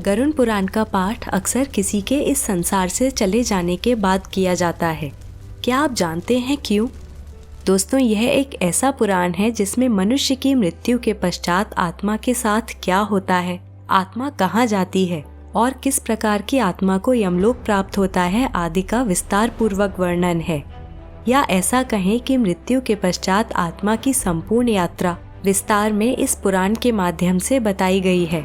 गरुड़ पुराण का पाठ अक्सर किसी के इस संसार से चले जाने के बाद किया जाता है। क्या आप जानते हैं क्यों? दोस्तों, यह एक ऐसा पुराण है जिसमें मनुष्य की मृत्यु के पश्चात आत्मा के साथ क्या होता है, आत्मा कहाँ जाती है और किस प्रकार की आत्मा को यमलोक प्राप्त होता है आदि का विस्तार पूर्वक वर्णन है। या ऐसा कहें कि मृत्यु के पश्चात आत्मा की संपूर्ण यात्रा विस्तार में इस पुराण के माध्यम से बताई गई है।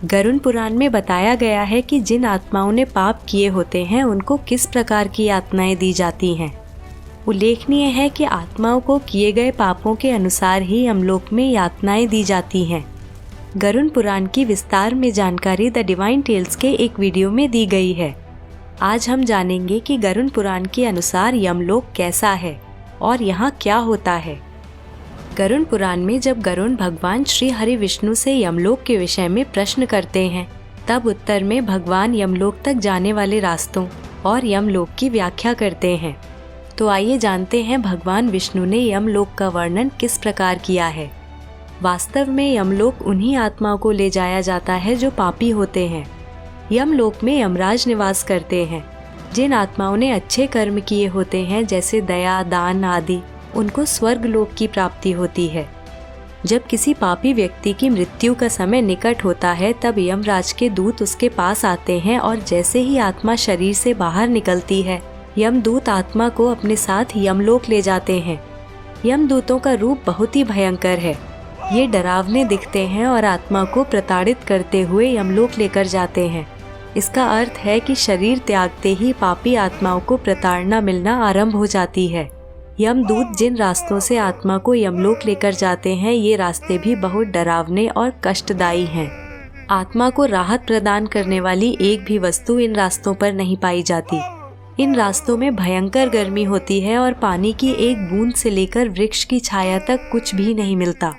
गरुड़ पुराण में बताया गया है कि जिन आत्माओं ने पाप किए होते हैं उनको किस प्रकार की यातनाएं दी जाती हैं। उल्लेखनीय है कि आत्माओं को किए गए पापों के अनुसार ही यमलोक में यातनाएं दी जाती हैं। गरुड़ पुराण की विस्तार में जानकारी द डिवाइन टेल्स के एक वीडियो में दी गई है। आज हम जानेंगे कि गरुड़ पुराण के अनुसार यमलोक कैसा है और यहाँ क्या होता है। गरुड़ पुराण में जब गरुड़ भगवान श्री हरि विष्णु से यमलोक के विषय में प्रश्न करते हैं, तब उत्तर में भगवान यमलोक तक जाने वाले रास्तों और यमलोक की व्याख्या करते हैं। तो आइए जानते हैं भगवान विष्णु ने यमलोक का वर्णन किस प्रकार किया है। वास्तव में यमलोक उन्हीं आत्माओं को ले जाया जाता है जो पापी होते हैं। यमलोक में यमराज निवास करते हैं। जिन आत्माओं ने अच्छे कर्म किए होते हैं, जैसे दया, दान आदि, उनको स्वर्ग लोक की प्राप्ति होती है। जब किसी पापी व्यक्ति की मृत्यु का समय निकट होता है, तब यमराज के दूत उसके पास आते हैं और जैसे ही आत्मा शरीर से बाहर निकलती है, यमदूत आत्मा को अपने साथ यमलोक ले जाते हैं। यमदूतों का रूप बहुत ही भयंकर है। ये डरावने दिखते हैं और आत्मा को प्रताड़ित करते हुए यमलोक लेकर जाते हैं। इसका अर्थ है कि शरीर त्यागते ही पापी आत्माओं को प्रताड़ना मिलना आरंभ हो जाती है। यमदूत जिन रास्तों से आत्मा को यमलोक लेकर जाते हैं, ये रास्ते भी बहुत डरावने और कष्टदायी हैं। आत्मा को राहत प्रदान करने वाली एक भी वस्तु इन रास्तों पर नहीं पाई जाती। इन रास्तों में भयंकर गर्मी होती है और पानी की एक बूंद से लेकर वृक्ष की छाया तक कुछ भी नहीं मिलता।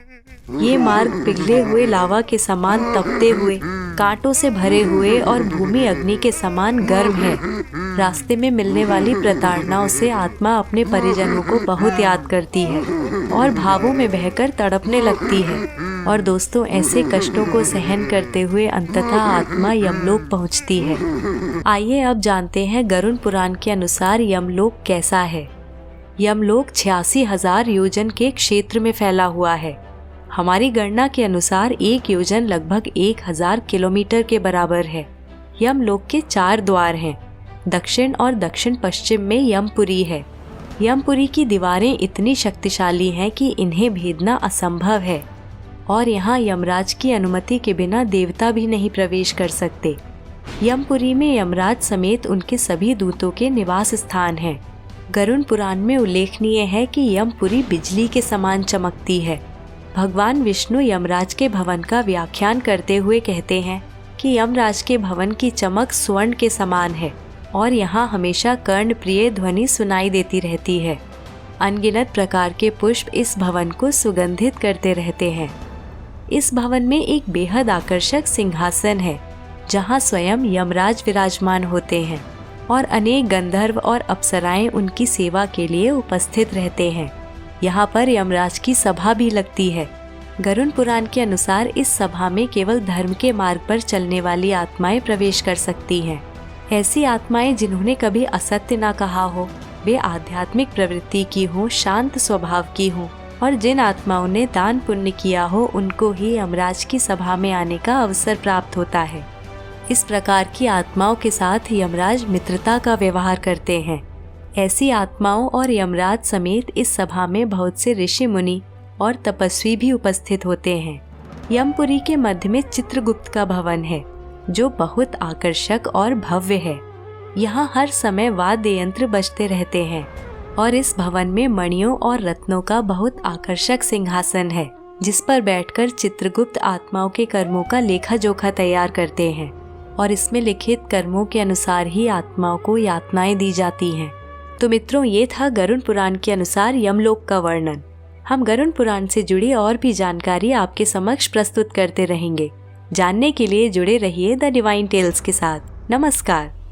ये मार्ग पिघले हुए लावा के समान तपते हुए, कांटों से भरे हुए और भूमि अग्नि के समान गर्म है। रास्ते में मिलने वाली प्रताड़नाओं से आत्मा अपने परिजनों को बहुत याद करती है और भावों में बहकर तड़पने लगती है। और दोस्तों, ऐसे कष्टों को सहन करते हुए अंततः आत्मा यमलोक पहुंचती है। आइए अब जानते हैं गरुड़ पुराण के अनुसार यमलोक कैसा है। यमलोक 86,000 योजन के क्षेत्र में फैला हुआ है। हमारी गणना के अनुसार एक योजन लगभग 1000 किलोमीटर के बराबर है। यमलोक के 4 द्वार हैं। दक्षिण और दक्षिण पश्चिम में यमपुरी है। यमपुरी की दीवारें इतनी शक्तिशाली हैं कि इन्हें भेदना असंभव है और यहाँ यमराज की अनुमति के बिना देवता भी नहीं प्रवेश कर सकते। यमपुरी में यमराज समेत उनके सभी दूतों के निवास स्थान हैं। गरुड़ पुराण में उल्लेखनीय है कि यमपुरी बिजली के समान चमकती है। भगवान विष्णु यमराज के भवन का व्याख्यान करते हुए कहते हैं कि यमराज के भवन की चमक स्वर्ण के समान है और यहाँ हमेशा कर्णप्रिय ध्वनि सुनाई देती रहती है। अनगिनत प्रकार के पुष्प इस भवन को सुगंधित करते रहते हैं। इस भवन में एक बेहद आकर्षक सिंहासन है, जहाँ स्वयं यमराज विराजमान होते हैं और अनेक गंधर्व और अप्सराएं उनकी सेवा के लिए उपस्थित रहते हैं। यहाँ पर यमराज की सभा भी लगती है। गरुड़ पुराण के अनुसार इस सभा में केवल धर्म के मार्ग पर चलने वाली आत्माएं प्रवेश कर सकती हैं। ऐसी आत्माएं जिन्होंने कभी असत्य ना कहा हो, वे आध्यात्मिक प्रवृत्ति की हो, शांत स्वभाव की हो और जिन आत्माओं ने दान पुण्य किया हो, उनको ही यमराज की सभा में आने का अवसर प्राप्त होता है। इस प्रकार की आत्माओं के साथ यमराज मित्रता का व्यवहार करते हैं। ऐसी आत्माओं और यमराज समेत इस सभा में बहुत से ऋषि मुनि और तपस्वी भी उपस्थित होते हैं। यमपुरी के मध्य में चित्रगुप्त का भवन है, जो बहुत आकर्षक और भव्य है। यहाँ हर समय वाद्य यंत्र बजते रहते हैं और इस भवन में मणियों और रत्नों का बहुत आकर्षक सिंहासन है, जिस पर बैठकर चित्रगुप्त आत्माओं के कर्मों का लेखा जोखा तैयार करते हैं और इसमें लिखित कर्मों के अनुसार ही आत्माओं को यातनाएं दी जाती हैं। तो मित्रों, ये था गरुड़ पुराण के अनुसार यमलोक का वर्णन। हम गरुड़ पुराण से जुड़ी और भी जानकारी आपके समक्ष प्रस्तुत करते रहेंगे। जानने के लिए जुड़े रहिए द डिवाइन टेल्स के साथ। नमस्कार।